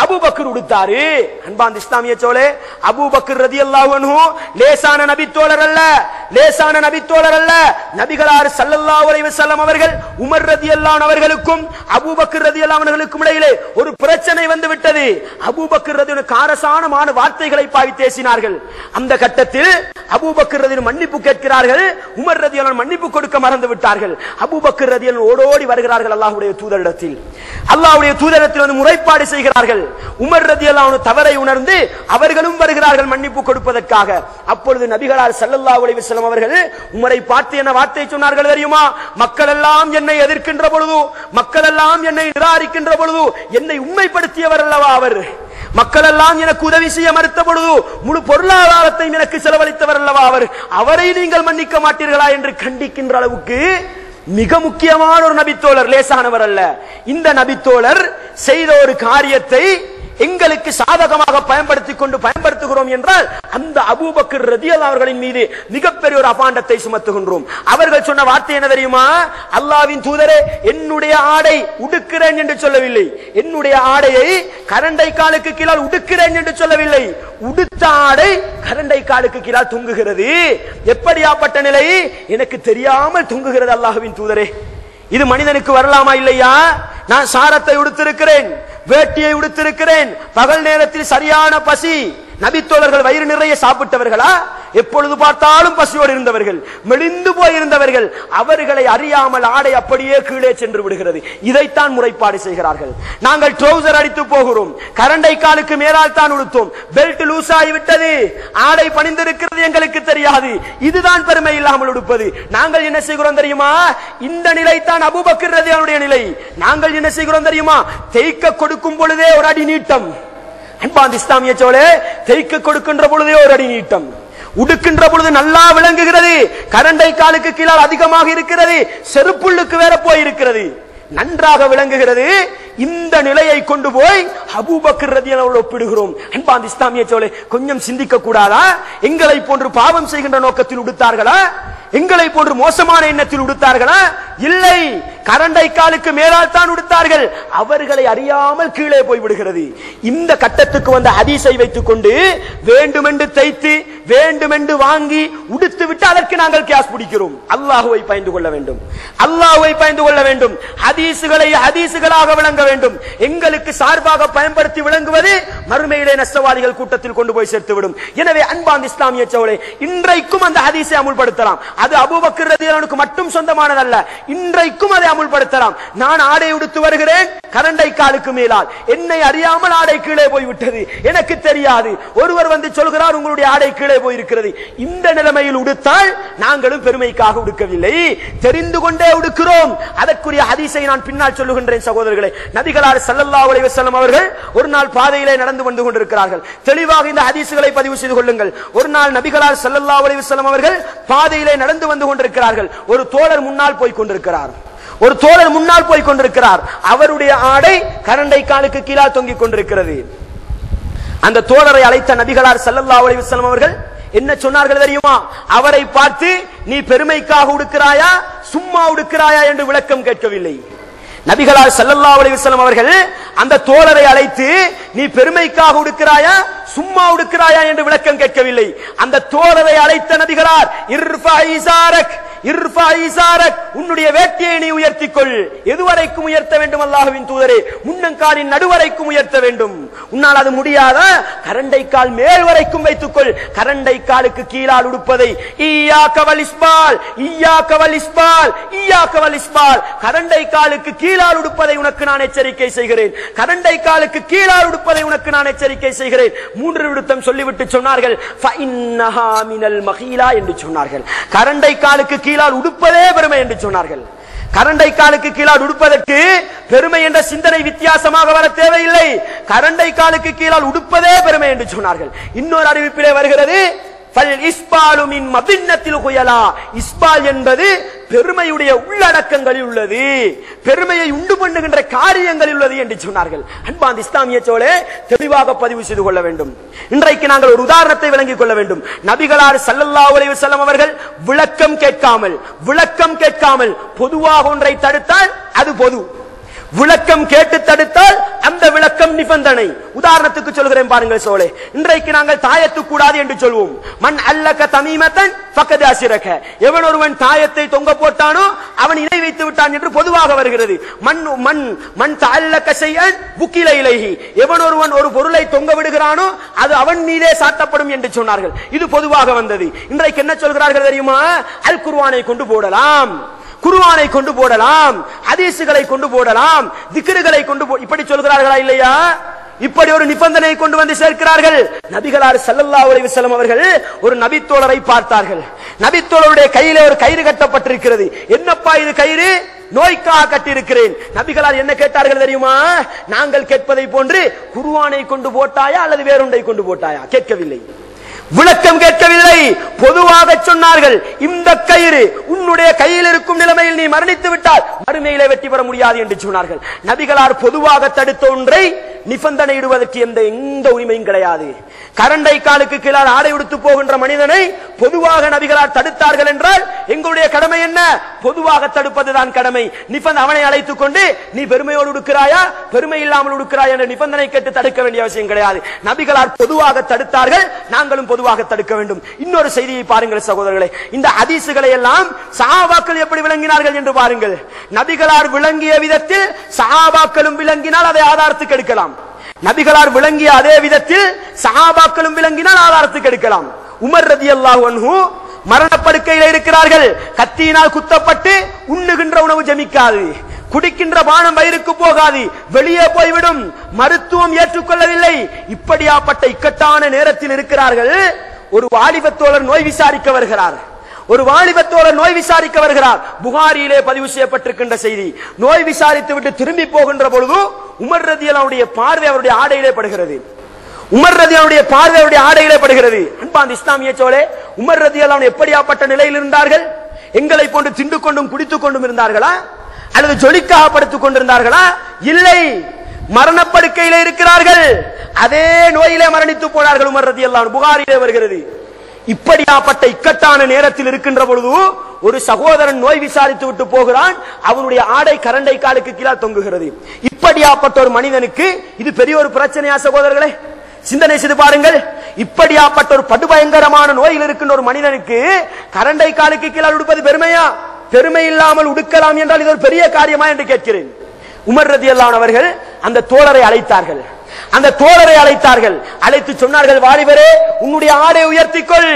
Abu Bakr உடுத்தாரு. அன்பார்ந்த இஸ்லாமிய சோழே, Abu Bakr ரலியல்லாஹு அன்ஹு லேசான நபித்தோழர் அல்ல, லேசான நபித்தோழர் அல்ல. நபிகளார் ஸல்லல்லாஹு அலைஹி வஸல்லம் அவர்கள் உமர் ரலியல்லாஹு அவர்களுக்கும் அபூபக்கர் ரலியல்லாஹு அவர்களுக்கும் இடையிலே ஒரு பிரச்சனை வந்து விட்டது. அபூபக்கர் ரலியல்லாஹு காரசானமான வார்த்தைகளை பாவித்து பேசினார்கள். அந்த கட்டத்தில் அபூபக்கர் ரலியல்லாஹு மன்னிப்பு கேட்கிறார்கள். உமர் ரலியல்லாஹு மன்னிப்பு கொடுக்க மறந்து விட்டார்கள். அபூபக்கர் ரலியல்லாஹு ஓடோடி வருகிறார்கள் அல்லாஹ்வுடைய தூதரிடத்தில். அல்லாஹ்வுடைய தூதரிடத்தில் வந்து முறைப்பாடு செய்கிறார்கள். உமர் ரலியல்லாஹு தவறை உணர்ந்து அவர்களும் வருகிறார்கள் மன்னிப்பு கொடுப்பதற்காக. அப்பொழுது நபிகளார் ஸல்லல்லாஹு அலைஹி வஸல்லம் அவர்கள் உமரை பார்த்து என்ன வார்த்தை சொன்னார்கள் தெரியுமா? மக்கள் எல்லாம் என்னை எதிர்க்கின்ற பொழுது, மக்கள் எல்லாம் என்னை நிராகரிக்கின்ற பொழுது என்னை உண்மைப்படுத்தியவர் அல்லவா அவர். மக்கள் எல்லாம் எனக்கு உதவி செய்ய மறுத்த பொழுது முழு பொருளாதாரத்தை எனக்கு செலவழித்தவர் அல்லவா அவர். அவரை நீங்கள் மன்னிக்க மாட்டீர்களா என்று கண்டிக்கின்ற அளவுக்கு மிக முக்கியமான ஒரு நபித்தோழர், லேசானவர் அல்ல. இந்த நபித்தோழர் செய்த ஒரு காரியத்தை எங்களுக்கு சாதகமாக பயன்படுத்துகிறோம் என்றால் அந்த அபூபக்கர் ரலியல்லாஹு அவர்களின் மீது மிகப்பெரிய ஒரு அபாண்டத்தை சுமத்துகின்றோம். அவர்கள் சொன்ன வார்த்தை என்ன தெரியுமா? அல்லாஹ்வின் தூதரே, என்னுடைய ஆடை உடுக்கிறேன் என்று சொல்லவில்லை, என்னுடைய ஆடையை கரண்டை காலுக்கு கீழால் உடுக்கிறேன் என்று சொல்லவில்லை, உடுத்த ஆடை கரண்டை காலுக்கு கீழால் தொங்குகிறது. எப்படியாப்பட்ட நிலை? எனக்கு தெரியாமல் தொங்குகிறது அல்லாஹ்வின் தூதரே. இது மனிதனுக்கு வரலாமா இல்லையா? நான் சாரத்தை உடுத்திருக்கிறேன், வேட்டியை உடுத்திருக்கிறேன், பகல் நேரத்தில் சரியான பசி. நபித்தோழர்கள் வயிறு நிறைய சாப்பிட்டவர்களா? எப்பொழுது பார்த்தாலும் பசியோடு இருந்தவர்கள், மெலிந்து போயிருந்தவர்கள். அவர்களை அறியாமல் ஆடை அப்படியே கீழே சென்று விடுகிறது. இதைத்தான் முறைப்பாடு செய்கிறார்கள். நாங்கள் ட்ரௌசர் அடித்து போகிறோம், கரண்டை காலுக்கு மேலால் தான் உடுத்தோம், பெல்ட் லூஸ் ஆகிவிட்டது, ஆடை பணிந்திருக்கிறது, எங்களுக்கு தெரியாது. இதுதான் பெருமை இல்லாமல் உடுப்பது. நாங்கள் என்ன செய்கிறோம் தெரியுமா? இந்த நிலைத்தான் அபூபக்கர் ரலியல்லாஹு நிலை. நாங்கள் என்ன செய்கிறோம் தெரியுமா? தேய்க்க கொடுக்கும் பொழுதே ஒரு அடி நீட்டம். அன்பார்ந்த இஸ்லாமிய சோழே, தேய்க்க கொடுக்கின்ற பொழுதே ஒரு அடி நீட்டம், உடுக்கின்ற பொழுது நல்லா விளங்குகிறது, கரண்டை காலுக்கு கீழால் அதிகமாக இருக்கிறது, செருப்புள்ளுக்கு வேற போயிருக்கிறது, நன்றாக விளங்குகிறது. இந்த நிலையை கொண்டு போய் அபூபக்கர் ரலியல்லாஹு ஒப்பிடுகிறோம். அன்பார்ந்த இஸ்லாமிய சோழே, கொஞ்சம் சிந்திக்க கூடாதா? எங்களை போன்று பாவம் செய்கின்ற நோக்கத்தில் உடுத்தார்களா? எங்களை போன்று மோசமான எண்ணத்தில் உடுத்தார்களா? இல்லை, கரண்டை காலுக்கு மேலால் தான் உடுத்தார்கள். அவர்களை அறியாமல் கீழே போய் விடுகிறது. இந்த கட்டத்துக்கு வந்த ஹதீஸை வைத்துக் கொண்டு வேண்டுமென்று தைத்து வேண்டுமென்று வாங்கி உடுத்து விட்டு அதற்கு நாங்கள் கியாஸ் பிடிக்கிறோம். அல்லாஹ்வை பயந்து கொள்ள வேண்டும், அல்லாஹ்வை பயந்து கொள்ள வேண்டும். ஹதீஸுகளை ஹதீஸுகளாக விளங்க வேண்டும். எங்களுக்கு சார்பாக பயன்படுத்தி விளங்குவது மறுமையிலே நஷ்டவாதிகள் கூட்டத்தில் கொண்டு போய் சேர்த்துவிடும். எனவே அன்பார்ந்த இஸ்லாமிய சகோதரர்களே, இன்றைக்கும் அந்த ஹதீஸை அமுல்படுத்தலாம். அது அபூபக்கர் ரலியல்லாஹு மட்டும் சொந்தமானதல்ல, இன்றைக்கும் அதை அமுல்படுத்தலாம். நான் ஆடை உடுத்து வருகிறேன், கரண்டை காலுக்கு மேலால், என்னை அறியாமல் ஆடை கீழே போய்விட்டது, எனக்கு தெரியாது. ஒருவர் வந்து சொல்கிறார், உங்களுடைய ஆடை கீழே போயிருக்கிறது. இந்த நிலைமையில் உடுத்தால் நாங்களும் பெருமைக்காக உடுக்கவில்லை, தெரிந்து கொண்டே உடுக்கிறோம். அதற்குரிய ஹதீஸை நான் பின்னால் சொல்லுகின்றேன் சகோதரர்களே. நபிகளார் ஸல்லல்லாஹு அலைஹி வஸல்லம் அவர்கள் ஒரு நாள் பாதையிலே நடந்து வந்து கொண்டிருக்கிறார்கள். தெளிவாக இந்த ஹதீஸுகளை பதிவு செய்து கொள்ளுங்கள். ஒரு நாள் நபிகளார் ஸல்லல்லாஹு அலைஹி வஸல்லம் அவர்கள் பாதையிலே நடந்து வந்து கொண்டிருக்கிறார்கள். ஒரு தோழர் முன்னால் போய் கொண்டிருக்கிறார், ஒரு தோழர் முன்னால் போய் கொண்டிருக்கிறார். அவருடைய ஆடை கரண்டை காலுக்கு கீழால் தொங்கிக் கொண்டிருக்கிறது. அந்த தோழரை அழைத்த நபிகளார் ஸல்லல்லாஹு அலைஹி வஸல்லம் அவர்கள் என்ன சொன்னார்கள் தெரியுமா? அவரை பார்த்து நீ பெருமைக்காக உடுக்கிறாயா சும்மா உடுக்கிறாயா என்று விளக்கம் கேட்கவில்லை. நபிகளார் ஸல்லல்லாஹு அலைஹி வஸல்லம் அவர்கள் அந்த தோழரை அழைத்து நீ பெருமைக்காக உடுக்கிறாயா சும்மா உடுக்கிறாயா என்று விளக்கம் கேட்கவில்லை. அந்த தோழரை அழைத்த நபிகளார் இர்ஃபா இஸாரக், இர்ஃபா இஸாரக், உன்னுடைய வேட்டியை நீ உயர்த்திக்கொள். எதுவரைக்கும் உயர்த்த வேண்டும் அல்லாஹ்வின் தூதரே? முன்னங்காலின் நடுவரைக்கும் உயர்த்த வேண்டும். உன்னால் அது முடியாதா? கரண்டை கால் மேல் வரைக்கும் வைத்துக்கொள். கரண்டை காலுக்கு கீழால் உடுப்பதை இய்யாக வல் இஸ்பால், இய்யாக வல் இஸ்பால், இய்யாக வல் இஸ்பால், கரண்டை காலுக்கு கீழால் உடுப்பதை உனக்கு நான் எச்சரிக்கை செய்கிறேன், கரண்டை காலுக்கு கீழால் உடுப்பதை உனக்கு நான் எச்சரிக்கை செய்கிறேன். 3 விடுத்தம் சொல்லிவிட்டு சொன்னார்கள், ஃபஇன்னஹா மினல் மகீலா என்று சொன்னார்கள். கரண்டை காலுக்கு கீழால் உடுப்பதே பெருமை என்று சொன்னார்கள். கரண்டை காலுக்கு கீழால் உடுப்பதற்கு பெருமை என்ற சிந்தனை வித்தியாசமாக வர தேவையில்லை. கரண்டை காலுக்கு கீழால் உடுப்பதே பெருமை என்று சொன்னார்கள். இன்னொரு அறிவிப்பிலே வருகிறது, இஸ்பால் என்பது பெருமையுடைய உள்ளடக்கங்களில் உள்ளது, பெருமையை உண்டு பண்ணுகின்ற காரியங்களில் உள்ளது என்று சொன்னார்கள். அன்பார்ந்த இஸ்லாமிய சோழே, தெளிவாக பதிவு செய்து கொள்ள வேண்டும். இன்றைக்கு நாங்கள் ஒரு உதாரணத்தை விளங்கிக் கொள்ள வேண்டும். நபிகளார் ஸல்லல்லாஹு அலைஹி வஸல்லம் அவர்கள் விளக்கம் கேட்காமல் பொதுவாக ஒன்றை தடுத்தால் அது பொது, விளக்கம் கேட்டு தடுத்தால் அந்த விளக்கம் நிபந்தனை. உதாரணத்துக்கு சொல்கிறேன் பாருங்கள் சோழே, இன்றைக்கு நாங்கள் தாயத்து கூடாது என்று சொல்வோம். மன் அல்லக தமீமத்தன் ஃபக்கத் அஷ்ரக, எவன் ஒருவன் தாயத்தை தொங்க போட்டானோ அவன் இணை வைத்து விட்டான் என்று பொதுவாக வருகிறது. மன் மன் மன் தஅல்லக ஷைஅன் புகில இலைஹி, எவன் ஒருவன் ஒரு பொருளை தொங்க விடுகிறானோ அது அவன் மீதே சாட்டப்படும் என்று சொன்னார்கள். இது பொதுவாக வந்தது. இன்றைக்கு என்ன சொல்கிறார்கள் தெரியுமா? அல் குர்ஆனை கொண்டு போடலாம், குர்ஆனை கொண்டு போடலாம், ஹதீஸ்களை கொண்டு போடலாம், திக்ருகளை கொண்டு இப்படி சொல்கிறார்களா இல்லையா? இப்படி ஒரு நிபந்தனை கொண்டு வந்து சேர்க்கிறார்கள். நபிகளார் ஸல்லல்லாஹு அலைஹி வஸல்லம் அவர்கள் ஒரு நபித்தோழரை பார்த்தார்கள். நபித்தோழருடைய கையிலே ஒரு கயிறு கட்டப்பட்டிருக்கிறது. என்னப்பா இது கயிறு? நோய்க்காக கட்டியிருக்கிறேன். நபிகளார் என்ன கேட்டார்கள் தெரியுமா? நாங்கள் கேட்பதை போன்று குர்ஆனை கொண்டு போட்டாயா அல்லது வேறொன்றை கொண்டு போட்டாயா? கேட்கவில்லை, விளக்கம் கேட்கவில்லை. பொதுவாக சொன்னார்கள், இந்த கயிறு உன்னுடைய கையில் இருக்கும் நிலைமையில் நீ மரணித்து விட்டால் மறுமையிலே வெற்றி பெற முடியாது என்று சொன்னார்கள். நபிகளார் பொதுவாக தடுத்த ஒன்றை நிபந்தனை இடுவதற்கு எந்த உரிமையும் கிடையாது. கரண்டை காலுக்கு கீழால் ஆடை உடுத்து போகின்ற மனிதனை பொதுவாக நபிகளார் தடுத்தார்கள் என்றால் எங்களுடைய கடமை என்ன? பொதுவாக தடுப்பதுதான் கடமை. அவனை அழைத்துக் கொண்டு நீ பெருமையோடு உடுக்கிறாயா பெருமை இல்லாமல் உடுக்கிறாயா என்ற நிபந்தனை கேட்டு தடுக்க வேண்டிய அவசியம் கிடையாது. நபிகளார் பொதுவாக தடுத்தார்கள், நாங்களும் பொதுவாக தடுக்க வேண்டும். இன்னொரு செய்தியை பாருங்கள் சகோதரர்களே, இந்த ஹதீசுகளை எல்லாம் சஹாபாக்கள் எப்படி விளங்கினார்கள் என்று பாருங்கள். நபிகளார் விளங்கிய விதத்தில் சஹாபாக்களும் விளங்கினால் அதை ஆதாரத்துக்கு எடுக்கலாம். நபிகளார் விளங்கிய அதே விதத்தில் சஹாபாக்களும் விளங்கினால் ஆதாரத்துக்கு எடுக்கலாம். உமர் ரலியல்லாஹு அன்ஹு மரணப்படுக்கையில் இருக்கிறார்கள். கத்தியினால் குத்தப்பட்டு உண்ணுகின்ற உணவு ஜெமிக்காது, குடிக்கின்ற பானம் வயிறுக்கு போகாது, வெளியே போய்விடும், மருத்துவம் ஏற்றுக்கொள்ளவில்லை. இப்படியாப்பட்ட இக்கட்டான நேரத்தில் இருக்கிறார்கள். ஒரு வாலிபத்தோழர் நோய் விசாரிக்க வருகிறார். ஒரு வாலிபத்தோழர் நோய் விசாரிக்க வருகிறார். புகாரியிலே பதிவு செய்யப்பட்டிருக்கின்ற செய்தி. நோய் விசாரித்து விட்டு திரும்பி போகின்ற பொழுது உமர் ரலியல்லாஹுடைய பார்வை அவருடைய ஆடையிலே படுகிறது. உமர் ரலியல்லாஹுடைய பார்வை அவருடைய ஆடையிலே படுகிறது. அன்பார்ந்த இஸ்லாமிய சோழே, உமர் ரலியல்லாஹு எப்படியாப்பட்ட நிலையில் இருந்தார்கள்? எங்களை போன்று திண்டு கொண்டும் குடித்துக் கொண்டும் இருந்தார்களா அல்லது ஜொலிக்காக படுத்துக் கொண்டிருந்தார்களா? இல்லை, மரணப்படுக்கையிலே இருக்கிறார்கள். அதே நோயிலே மரணித்து போனார்கள் உமர் ரலியல்லாஹு. புகாரிலே வருகிறது. இப்படியாப்பட்ட இக்கட்டான நேரத்தில் இருக்கின்ற பொழுது ஒரு சகோதரன் நோய் விசாரித்து விட்டு போகிறான். அவனுடைய ஆடை கரண்டை காலுக்கு கீழே தொங்குகிறது. இப்படியாப்பட்ட ஒரு மனிதனுக்கு இது பெரிய ஒரு பிரச்சனையா சகோதரர்களே? சிந்தனை செய்து பாருங்கள். இப்படியாப்பட்ட ஒரு படுபயங்கரமான நோயில் இருக்கின்ற ஒரு மனிதனுக்கு கரண்டை காலுக்கு கீழே உடுப்பது பெருமையா? பெருமை இல்லாமல் உடுக்கலாம் என்றால் இது ஒரு பெரிய காரியமா என்று கேட்கிறேன். உமர் ரலியல்லாஹு அவர்கள் அந்த தோழரை அழைத்தார்கள். அந்த தோழரை அழைத்தார்கள். அழைத்து சொன்னார்கள், வாலிபரே, உன்னுடைய ஆடை உயர்த்திக்கொள்,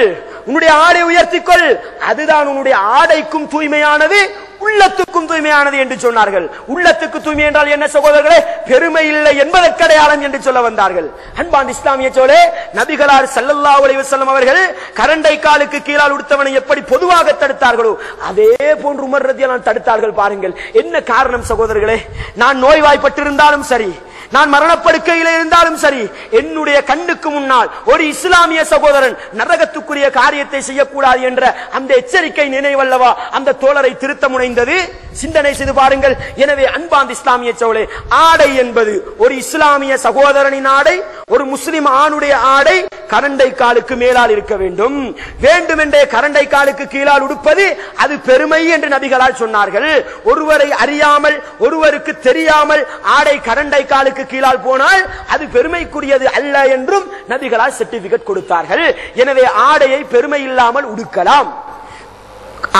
உன்னுடைய ஆடை உயர்த்திக்கொள், அதுதான் உன்னுடைய ஆடைக்கும் தூய்மையானது, உள்ளத்துக்கும் தூய்மையானது என்று சொன்னார்கள். உள்ளத்துக்கு தூய்மை என்றால் என்ன சகோதரர்களே? பெருமை இல்லை என்பதற்கு அடையாளம் என்று சொல்ல வந்தார்கள். அன்பார்ந்த இஸ்லாமிய சோழே, நபிகளார் ஸல்லல்லாஹு அலைஹி வஸல்லம் அவர்கள் கரண்டை காலுக்கு கீழால் உடுத்தவனை எப்படி பொதுவாக தடுத்தார்களோ அதே போன்று உமர் ரலியல்லாஹு தடுத்தார்கள். பாருங்கள் என்ன காரணம் சகோதரர்களே. நான் நோய்வாய்ப்பட்டிருந்தாலும் சரி, நான் மரணப்படுக்கையில் இருந்தாலும் சரி, என்னுடைய கண்ணுக்கு முன்னால் ஒரு இஸ்லாமிய சகோதரன் நரகத்துக்குரிய காரியத்தை செய்யக்கூடாது என்ற அந்த எச்சரிக்கை நினைவல்லவா அந்த தோழரை திருத்த முனைந்தது. சிந்தனை செய்து பாருங்கள். எனவே அன்பார்ந்த இஸ்லாமிய சோழே, ஆடை என்பது ஒரு இஸ்லாமிய சகோதரனின் ஆடை, ஒரு முஸ்லிம் ஆணுடைய ஆடை கரண்டை காலுக்கு மேலால் இருக்க வேண்டும். வேண்டுமென்றே கரண்டை காலுக்கு கீழால் உடுப்பது அது பெருமை என்று நபிகளால் சொன்னார்கள். ஒருவரை அறியாமல் ஒருவருக்கு தெரியாமல் ஆடை கரண்டை காலுக்கு கீழால் போனால் அது பெருமைக்குரியது அல்ல என்றும் நபிகளால் சர்டிபிகேட் கொடுத்தார்கள். எனவே ஆடையை பெருமை இல்லாமல் உடுக்கலாம்,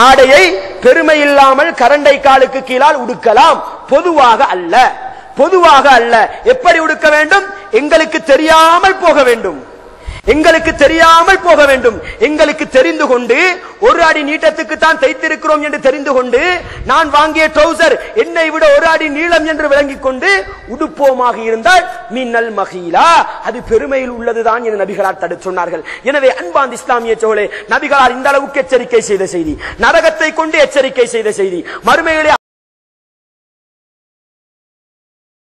ஆடையை பெருமை இல்லாமல் கரண்டை காலுக்கு கீழால் உடுக்கலாம், பொதுவாக அல்ல. பொதுவாக அல்ல. எப்படி உடுக்க வேண்டும்? எங்களுக்கு தெரியாமல் போக வேண்டும், எங்களுக்கு தெரியாமல் போக வேண்டும். எங்களுக்கு தெரிந்து கொண்டு ஒரு அடி நீட்டத்துக்கு தான் தைத்திருக்கிறோம் என்று தெரிந்து கொண்டு நான் வாங்கிய ட்ரவுசர் என்னை விட ஒரு அடி நீளம் என்று விளங்கிக் கொண்டு உடுப்போமாக இருந்தால் மின்னல் மகீலா, அது பெருமையில் உள்ளதுதான் என்று நபிகளார் தடுத்து சொன்னார்கள். எனவே அன்பார்ந்த இஸ்லாமிய சோழே, நபிகளார் இந்த அளவுக்கு எச்சரிக்கை செய்த செய்தி, நரகத்தை கொண்டு எச்சரிக்கை செய்த செய்தி, மறுமையிலே